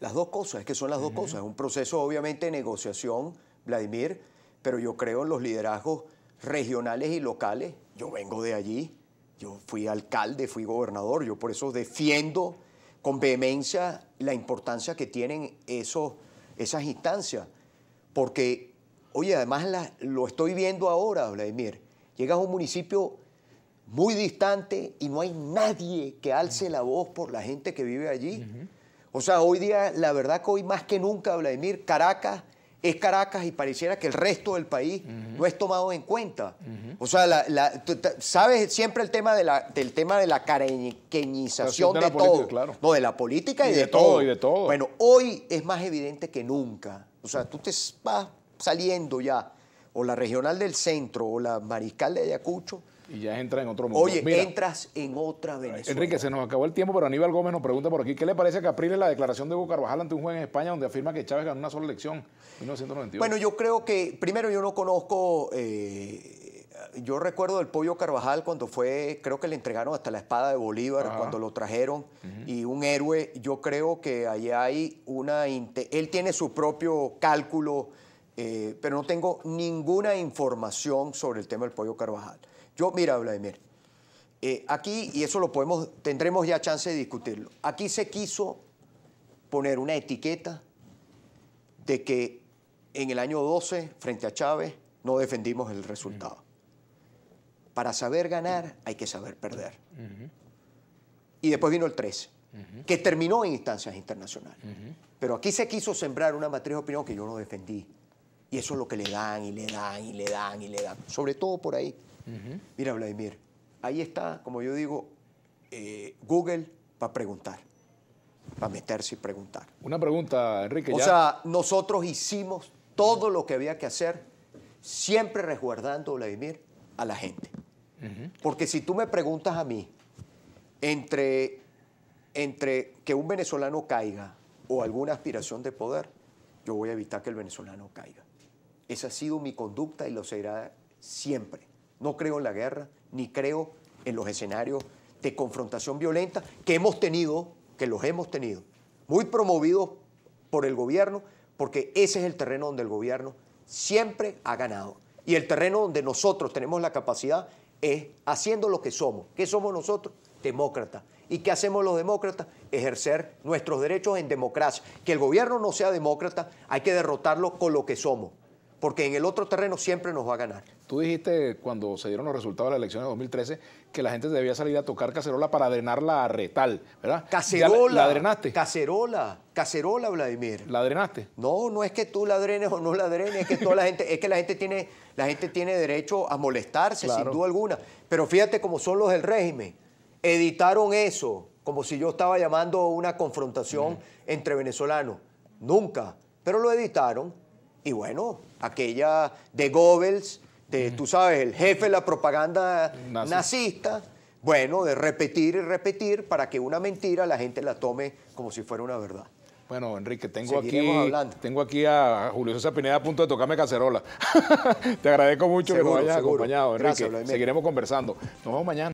Las dos cosas, es que son las dos cosas. Es un proceso obviamente de negociación, Vladimir, pero yo creo en los liderazgos regionales y locales. Yo vengo de allí. Yo fui alcalde, fui gobernador, yo por eso defiendo con vehemencia la importancia que tienen esas instancias. Porque, oye, además lo estoy viendo ahora, Vladimir. Llegas a un municipio muy distante y no hay nadie que alce la voz por la gente que vive allí. O sea, hoy día, la verdad que hoy más que nunca, Vladimir, Caracas es Caracas y pareciera que el resto del país no es tomado en cuenta. O sea, ¿sabes siempre el tema del tema de la caraqueñización de todo? Claro. No, de la política y de todo. Y de todo. Bueno, hoy es más evidente que nunca. O sea, tú te vas saliendo ya, o la regional del centro, o la mariscal de Ayacucho, y ya entra en otro mundo. Oye, mira, entras en otra Venezuela. Enrique, se nos acabó el tiempo, pero Aníbal Gómez nos pregunta por aquí, ¿qué le parece a Capriles la declaración de Hugo Carvajal ante un juez en España donde afirma que Chávez ganó una sola elección en 1992? Bueno, yo creo que, primero yo no conozco, yo recuerdo del Pollo Carvajal cuando fue, creo que le entregaron hasta la espada de Bolívar, cuando lo trajeron, y un héroe, yo creo que allá hay él tiene su propio cálculo, pero no tengo ninguna información sobre el tema del Pollo Carvajal. Mira, Vladimir, aquí, y eso tendremos ya chance de discutirlo, aquí se quiso poner una etiqueta de que en el año 12, frente a Chávez, no defendimos el resultado. Para saber ganar hay que saber perder. Y después vino el 13, que terminó en instancias internacionales. Pero aquí se quiso sembrar una matriz de opinión que yo no defendí. Y eso es lo que le dan, y le dan, y le dan, y le dan. Sobre todo por ahí. Mira, Vladimir, ahí está, como yo digo, Google para preguntar, para meterse y preguntar. Una pregunta, Enrique. O sea, nosotros hicimos todo lo que había que hacer, siempre resguardando, Vladimir, a la gente. Porque si tú me preguntas a mí, entre que un venezolano caiga o alguna aspiración de poder, yo voy a evitar que el venezolano caiga. Esa ha sido mi conducta y lo será siempre. No creo en la guerra, ni creo en los escenarios de confrontación violenta que los hemos tenido, muy promovidos por el gobierno, porque ese es el terreno donde el gobierno siempre ha ganado. Y el terreno donde nosotros tenemos la capacidad es haciendo lo que somos. ¿Qué somos nosotros? Demócratas. ¿Y qué hacemos los demócratas? Ejercer nuestros derechos en democracia. Que el gobierno no sea demócrata, hay que derrotarlo con lo que somos. Porque en el otro terreno siempre nos va a ganar. Tú dijiste cuando se dieron los resultados de las elecciones de 2013 que la gente debía salir a tocar cacerola para drenarla a Retal, ¿verdad? Cacerola. ¿La drenaste? Cacerola, Vladimir. ¿La drenaste? No, no es que tú la drenes o no la drenes, es que toda la gente tiene derecho a molestarse, claro, sin duda alguna. Pero fíjate cómo son los del régimen. Editaron eso como si yo estaba llamando una confrontación entre venezolanos. Nunca, pero lo editaron. Y bueno, aquella de Goebbels, tú sabes, el jefe de la propaganda nazista, bueno, de repetir y repetir para que una mentira la gente la tome como si fuera una verdad. Bueno, Enrique, tengo aquí a Julio César Pineda a punto de tocarme cacerola. Te agradezco mucho que nos hayas acompañado, Enrique. Gracias, seguiremos conversando. Nos vemos mañana.